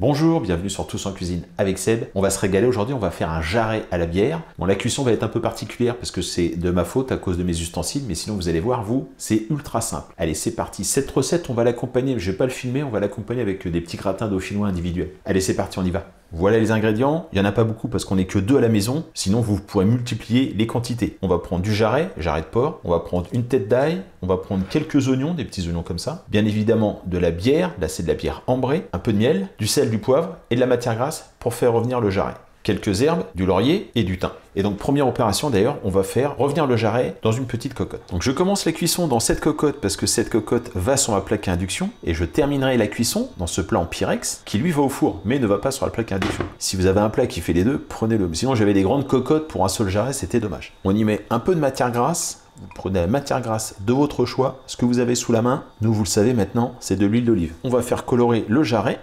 Bonjour, bienvenue sur Tous en Cuisine avec Seb. On va se régaler aujourd'hui, on va faire un jarret à la bière. Bon, la cuisson va être un peu particulière parce que c'est de ma faute à cause de mes ustensiles, mais sinon vous allez voir, vous, c'est ultra simple. Allez, c'est parti. Cette recette, on va l'accompagner, je vais pas le filmer, on va l'accompagner avec des petits gratins dauphinois individuels. Allez, c'est parti, on y va. Voilà les ingrédients, il n'y en a pas beaucoup parce qu'on n'est que deux à la maison, sinon vous pourrez multiplier les quantités. On va prendre du jarret de porc, on va prendre une tête d'ail, on va prendre quelques oignons, des petits oignons comme ça, bien évidemment de la bière, là c'est de la bière ambrée, un peu de miel, du sel, du poivre et de la matière grasse pour faire revenir le jarret. Quelques herbes, du laurier et du thym. Et donc première opération d'ailleurs, on va faire revenir le jarret dans une petite cocotte. Donc je commence la cuisson dans cette cocotte parce que cette cocotte va sur ma plaque à induction et je terminerai la cuisson dans ce plat en Pyrex qui lui va au four mais ne va pas sur la plaque à induction. Si vous avez un plat qui fait les deux, prenez-le. Sinon j'avais des grandes cocottes pour un seul jarret, c'était dommage. On y met un peu de matière grasse. Vous prenez la matière grasse de votre choix, ce que vous avez sous la main. Nous, vous le savez maintenant, c'est de l'huile d'olive. On va faire colorer le jarret.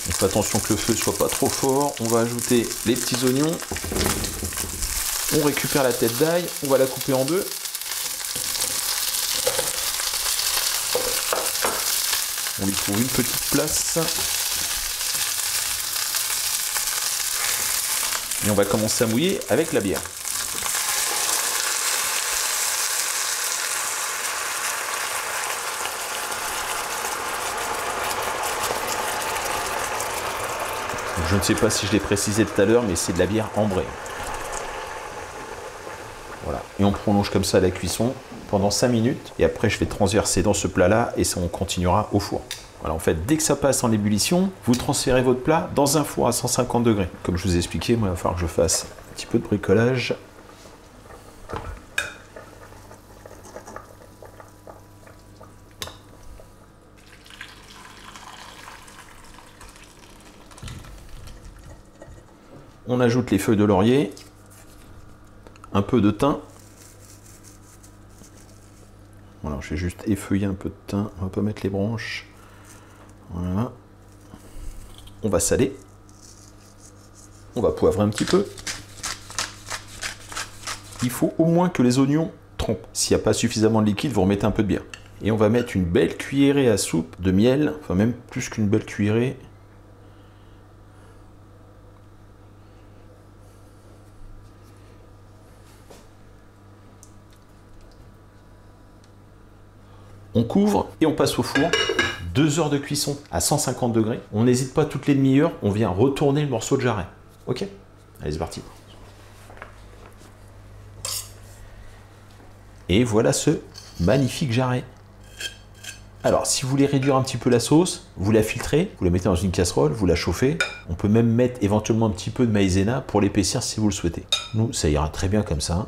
On fait attention que le feu ne soit pas trop fort. On va ajouter les petits oignons. On récupère la tête d'ail. On va la couper en deux. On lui trouve une petite place. Et on va commencer à mouiller avec la bière. Je ne sais pas si je l'ai précisé tout à l'heure, mais c'est de la bière ambrée. Voilà. Et on prolonge comme ça la cuisson pendant 5 minutes. Et après, je vais transverser dans ce plat-là et ça, on continuera au four. Voilà, en fait, dès que ça passe en ébullition, vous transférez votre plat dans un four à 150 degrés. Comme je vous ai expliqué, moi, il va falloir que je fasse un petit peu de bricolage. On ajoute les feuilles de laurier, un peu de thym. Voilà, je vais juste effeuiller un peu de thym, on va pas mettre les branches. Voilà. On va saler. On va poivrer un petit peu. Il faut au moins que les oignons trempent. S'il n'y a pas suffisamment de liquide, vous remettez un peu de bière. Et on va mettre une belle cuillerée à soupe de miel, enfin même plus qu'une belle cuillerée. On couvre et on passe au four. 2 heures de cuisson à 150 degrés. On n'hésite pas toutes les demi-heures, on vient retourner le morceau de jarret. Ok? Allez, c'est parti. Et voilà ce magnifique jarret. Alors, si vous voulez réduire un petit peu la sauce, vous la filtrez, vous la mettez dans une casserole, vous la chauffez. On peut même mettre éventuellement un petit peu de maïzena pour l'épaissir si vous le souhaitez. Nous, ça ira très bien comme ça.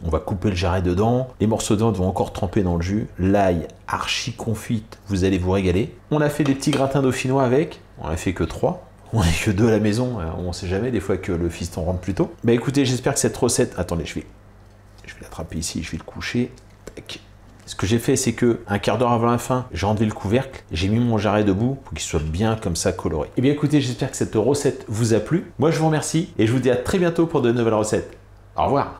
On va couper le jarret dedans, les morceaux de viande vont encore tremper dans le jus, l'ail archi confite, vous allez vous régaler. On a fait des petits gratins dauphinois avec, on a fait que 3, on n'est que 2 à la maison, on ne sait jamais, des fois que le fiston rentre plus tôt. Bah écoutez, j'espère que cette recette, attendez, je vais l'attraper ici, je vais le coucher. Tac. Ce que j'ai fait, c'est que un quart d'heure avant la fin, j'ai enlevé le couvercle, j'ai mis mon jarret debout pour qu'il soit bien comme ça coloré. Et bien écoutez, j'espère que cette recette vous a plu. Moi je vous remercie et je vous dis à très bientôt pour de nouvelles recettes. Au revoir.